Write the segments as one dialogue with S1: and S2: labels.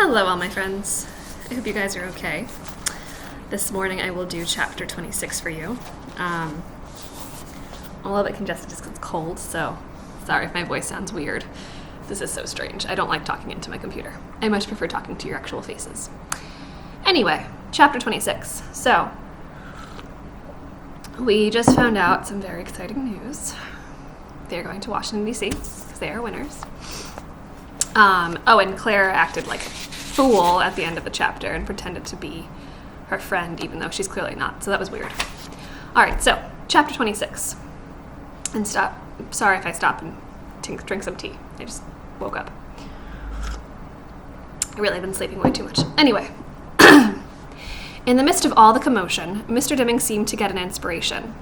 S1: Hello, all my friends. I hope you guys are okay. This morning I will do chapter 26 for you. I'm a little bit congested just because it's cold, so sorry if my voice sounds weird. This is so strange. I don't like talking into my computer. I much prefer talking to your actual faces. Anyway, chapter 26. So, we just found out some very exciting news. They're going to Washington, D.C. because they are winners. And Claire acted like a fool at the end of the chapter and pretended to be her friend, even though she's clearly not. So that was weird. All right, so chapter 26. And sorry if I stop and drink some tea. I just woke up. I really have been sleeping way too much. Anyway, in the midst of all the commotion, Mr. Dimming seemed to get an inspiration.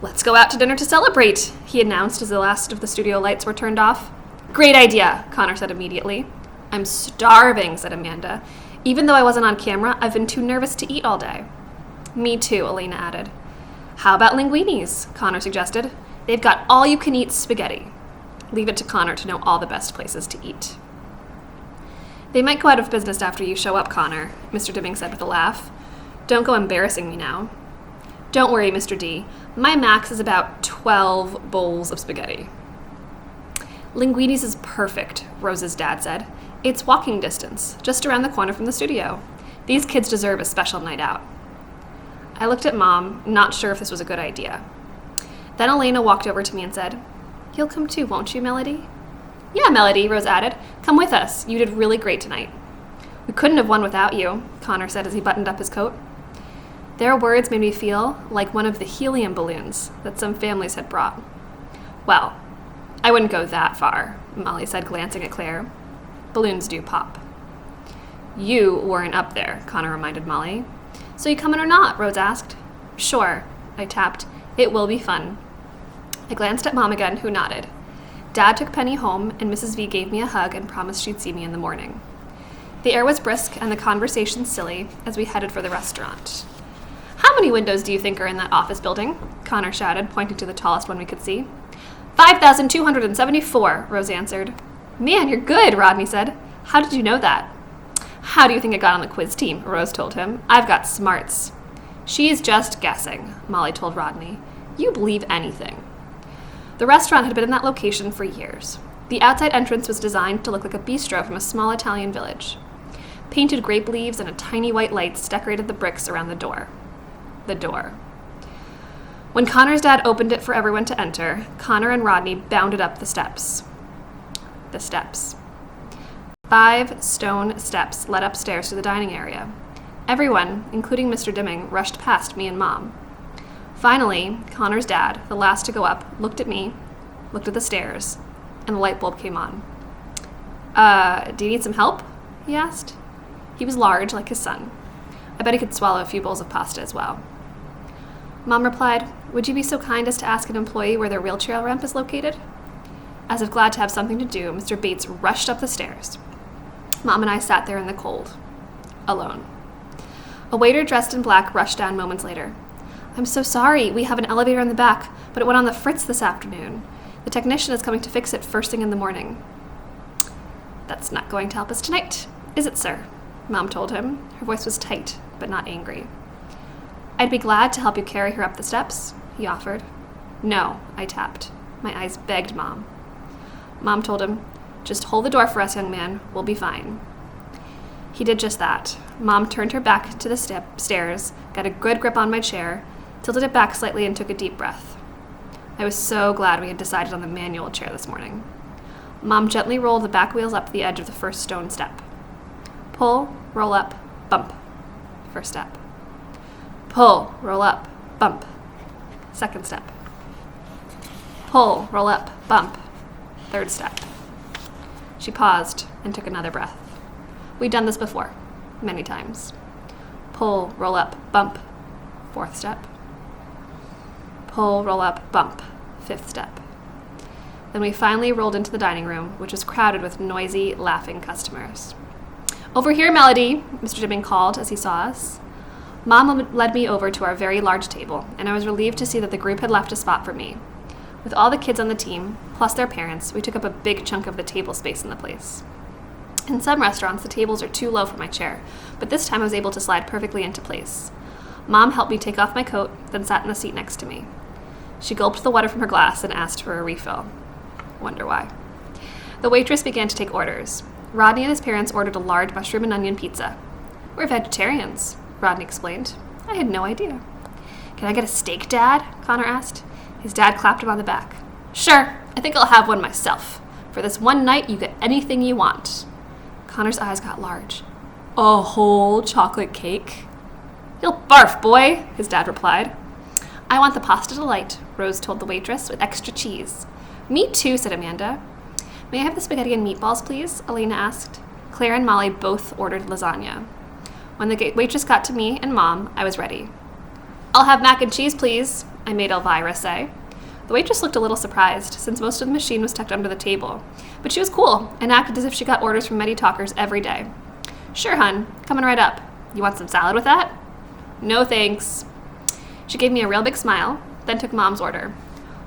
S1: "Let's go out to dinner to celebrate," he announced as the last of the studio lights were turned off. "Great idea," Connor said immediately. "I'm starving," said Amanda. "Even though I wasn't on camera, I've been too nervous to eat all day." "Me too," Elena added. "How about linguinis?" Connor suggested. "They've got all-you-can-eat spaghetti." Leave it to Connor to know all the best places to eat. "They might go out of business after you show up, Connor," Mr. Dimming said with a laugh. "Don't go embarrassing me now." "Don't worry, Mr. D. My max is about 12 bowls of spaghetti." "Linguini's is perfect," Rose's dad said. "It's walking distance, just around the corner from the studio. These kids deserve a special night out." I looked at Mom, not sure if this was a good idea. Then Elena walked over to me and said, "You'll come too, won't you, Melody?" "Yeah, Melody," Rose added. "Come with us. You did really great tonight." "We couldn't have won without you," Connor said as he buttoned up his coat. Their words made me feel like one of the helium balloons that some families had brought. "Well, I wouldn't go that far," Molly said, glancing at Claire. "Balloons do pop." "You weren't up there," Connor reminded Molly. "So you coming or not?" Rose asked. "Sure," I tapped. "It will be fun." I glanced at Mom again, who nodded. Dad took Penny home, and Mrs. V gave me a hug and promised she'd see me in the morning. The air was brisk and the conversation silly as we headed for the restaurant. "How many windows do you think are in that office building?" Connor shouted, pointing to the tallest one we could see. 5,274, Rose answered. "Man, you're good," Rodney said. "How did you know that?" "How do you think I got on the quiz team?" Rose told him. "I've got smarts." "She's just guessing," Molly told Rodney. "You believe anything." The restaurant had been in that location for years. The outside entrance was designed to look like a bistro from a small Italian village. Painted grape leaves and a tiny white lights decorated the bricks around the door. The door. When Connor's dad opened it for everyone to enter, Connor and Rodney bounded up the steps. The steps. 5 stone steps led upstairs to the dining area. Everyone, including Mr. Dimming, rushed past me and Mom. Finally, Connor's dad, the last to go up, looked at me, looked at the stairs, and the light bulb came on. Do you need some help?" he asked. He was large, like his son. I bet he could swallow a few bowls of pasta as well. Mom replied, "Would you be so kind as to ask an employee where their wheelchair ramp is located?" As if glad to have something to do, Mr. Bates rushed up the stairs. Mom and I sat there in the cold, alone. A waiter dressed in black rushed down moments later. "I'm so sorry, we have an elevator in the back, but it went on the fritz this afternoon. The technician is coming to fix it first thing in the morning." "That's not going to help us tonight, is it, sir?" Mom told him. Her voice was tight, but not angry. "I'd be glad to help you carry her up the steps," he offered. "No," I tapped. My eyes begged Mom. Mom told him, "Just hold the door for us, young man. We'll be fine." He did just that. Mom turned her back to the stairs, got a good grip on my chair, tilted it back slightly, and took a deep breath. I was so glad we had decided on the manual chair this morning. Mom gently rolled the back wheels up the edge of the first stone step. Pull, roll up, bump. First step. Pull, roll up, bump. Second step. Pull, roll up, bump. Third step. She paused and took another breath. We'd done this before, many times. Pull, roll up, bump. Fourth step. Pull, roll up, bump. Fifth step. Then we finally rolled into the dining room, which was crowded with noisy, laughing customers. "Over here, Melody," Mr. Dimming called as he saw us. Mom led me over to our very large table, and I was relieved to see that the group had left a spot for me. With all the kids on the team, plus their parents, we took up a big chunk of the table space in the place. In some restaurants, the tables are too low for my chair, but this time I was able to slide perfectly into place. Mom helped me take off my coat, then sat in the seat next to me. She gulped the water from her glass and asked for a refill. Wonder why. The waitress began to take orders. Rodney and his parents ordered a large mushroom and onion pizza. We're vegetarians, Rodney explained. I had no idea. Can I get a steak, Dad? Connor asked. His dad clapped him on the back. Sure, I think I'll have one myself. For this one night, you get anything you want. Connor's eyes got large. A whole chocolate cake? You'll barf, boy, his dad replied. I want the pasta delight, Rose told the waitress, with extra cheese. Me too, said Amanda. May I have the spaghetti and meatballs, please? Elena asked. Claire and Molly both ordered lasagna. When the waitress got to me and Mom, I was ready. I'll have mac and cheese, please, I made Elvira say. The waitress looked a little surprised, since most of the machine was tucked under the table. But she was cool, and acted as if she got orders from Medi Talkers every day. Sure, hun. Coming right up. You want some salad with that? No, thanks. She gave me a real big smile, then took Mom's order.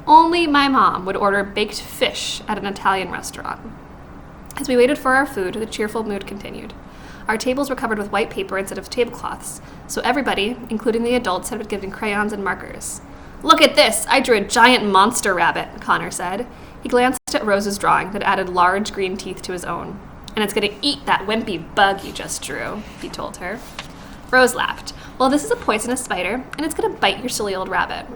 S1: Only my mom would order baked fish at an Italian restaurant. As we waited for our food, the cheerful mood continued. Our tables were covered with white paper instead of tablecloths, so everybody, including the adults, had been given crayons and markers. Look at this! I drew a giant monster rabbit, Connor said. He glanced at Rose's drawing that added large green teeth to his own. And it's going to eat that wimpy bug you just drew, he told her. Rose laughed. Well, this is a poisonous spider, and it's going to bite your silly old rabbit.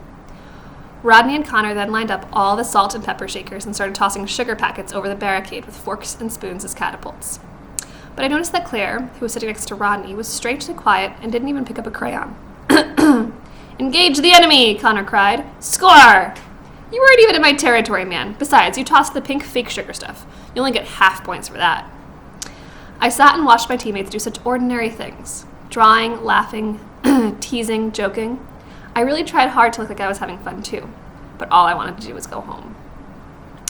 S1: Rodney and Connor then lined up all the salt and pepper shakers and started tossing sugar packets over the barricade with forks and spoons as catapults. But I noticed that Claire, who was sitting next to Rodney, was strangely quiet and didn't even pick up a crayon. Engage the enemy, Connor cried. Score! You weren't even in my territory, man. Besides, you tossed the pink fake sugar stuff. You only get half points for that. I sat and watched my teammates do such ordinary things. Drawing, laughing, teasing, joking. I really tried hard to look like I was having fun too, but all I wanted to do was go home.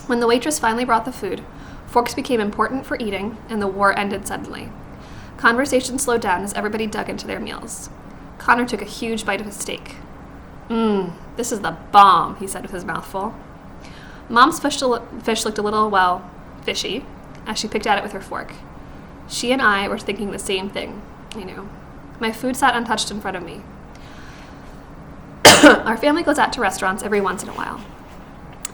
S1: When the waitress finally brought the food, forks became important for eating, and the war ended suddenly. Conversation slowed down as everybody dug into their meals. Connor took a huge bite of his steak. This is the bomb, he said with his mouth full. Mom's fish looked a little, well, fishy, as she picked at it with her fork. She and I were thinking the same thing, I knew. My food sat untouched in front of me. Our family goes out to restaurants every once in a while.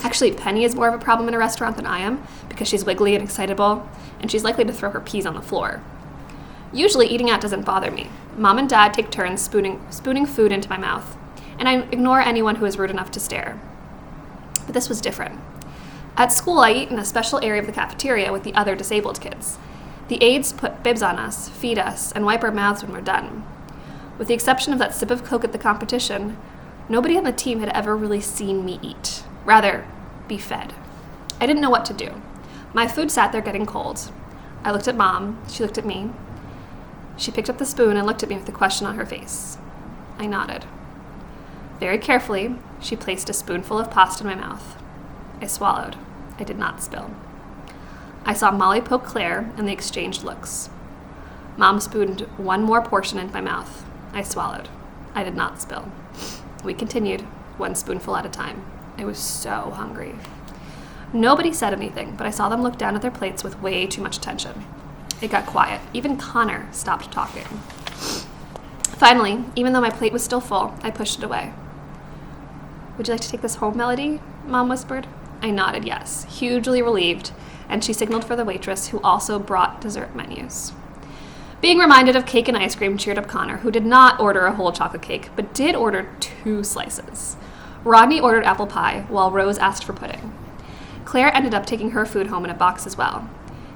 S1: Actually, Penny is more of a problem in a restaurant than I am, because she's wiggly and excitable, and she's likely to throw her peas on the floor. Usually, eating out doesn't bother me. Mom and Dad take turns spooning food into my mouth, and I ignore anyone who is rude enough to stare. But this was different. At school, I eat in a special area of the cafeteria with the other disabled kids. The aides put bibs on us, feed us, and wipe our mouths when we're done. With the exception of that sip of Coke at the competition, nobody on the team had ever really seen me eat. Rather, be fed. I didn't know what to do. My food sat there getting cold. I looked at Mom. She looked at me. She picked up the spoon and looked at me with a question on her face. I nodded. Very carefully, she placed a spoonful of pasta in my mouth. I swallowed. I did not spill. I saw Molly poke Claire, and they exchanged looks. Mom spooned one more portion into my mouth. I swallowed. I did not spill. We continued, one spoonful at a time. I was so hungry. Nobody said anything, but I saw them look down at their plates with way too much attention. It got quiet. Even Connor stopped talking. Finally, even though my plate was still full, I pushed it away. Would you like to take this home, Melody? Mom whispered. I nodded yes, hugely relieved, and she signaled for the waitress, who also brought dessert menus. Being reminded of cake and ice cream cheered up Connor, who did not order a whole chocolate cake, but did order 2 slices. Rodney ordered apple pie, while Rose asked for pudding. Claire ended up taking her food home in a box as well.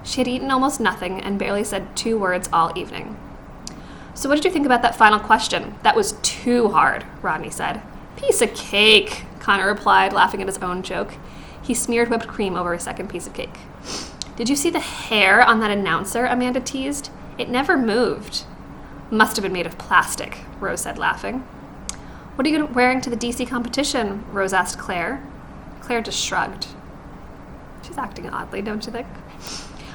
S1: She had eaten almost nothing and barely said 2 words all evening. So what did you think about that final question? That was too hard, Rodney said. Piece of cake, Connor replied, laughing at his own joke. He smeared whipped cream over a second piece of cake. Did you see the hair on that announcer? Amanda teased. It never moved. Must have been made of plastic, Rose said, laughing. What are you wearing to the DC competition? Rose asked Claire. Claire just shrugged. She's acting oddly, don't you think?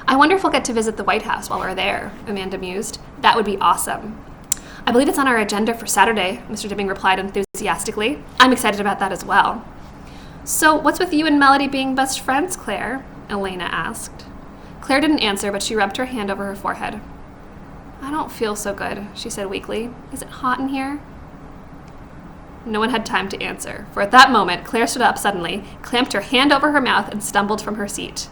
S1: I wonder if we'll get to visit the White House while we're there, Amanda mused. That would be awesome. I believe it's on our agenda for Saturday, Mr. Dibbing replied enthusiastically. I'm excited about that as well. So what's with you and Melody being best friends, Claire? Elena asked. Claire didn't answer, but she rubbed her hand over her forehead. I don't feel so good, she said weakly. Is it hot in here? No one had time to answer, for at that moment, Claire stood up suddenly, clamped her hand over her mouth, and stumbled from her seat.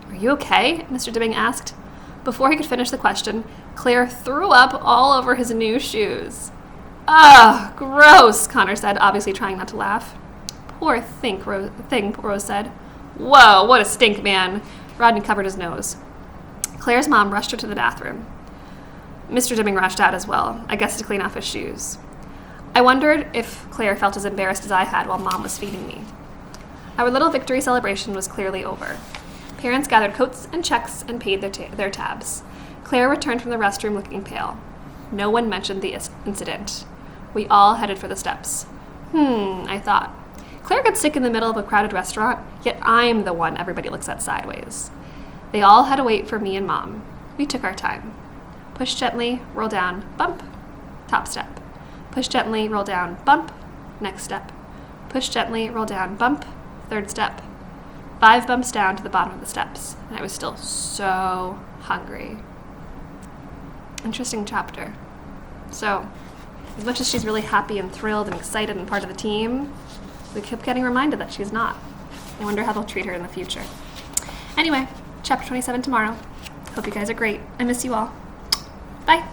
S1: Are you okay? Mr. Dimming asked. Before he could finish the question, Claire threw up all over his new shoes. Ugh, gross, Connor said, obviously trying not to laugh. Poor thing, Rose said. Whoa, what a stink, man. Rodney covered his nose. Claire's mom rushed her to the bathroom. Mr. Dimming rushed out as well, I guess to clean off his shoes. I wondered if Claire felt as embarrassed as I had while Mom was feeding me. Our little victory celebration was clearly over. Parents gathered coats and checks and paid their tabs. Claire returned from the restroom looking pale. No one mentioned the incident. We all headed for the steps. I thought. Claire got sick in the middle of a crowded restaurant, yet I'm the one everybody looks at sideways. They all had to wait for me and Mom. We took our time. Push gently, roll down, bump, top step. Push gently, roll down, bump, next step. Push gently, roll down, bump, third step. 5 bumps down to the bottom of the steps, and I was still so hungry. Interesting chapter. So, as much as she's really happy and thrilled and excited and part of the team, we kept getting reminded that she's not. I wonder how they'll treat her in the future. Anyway, chapter 27 tomorrow. Hope you guys are great. I miss you all. Bye.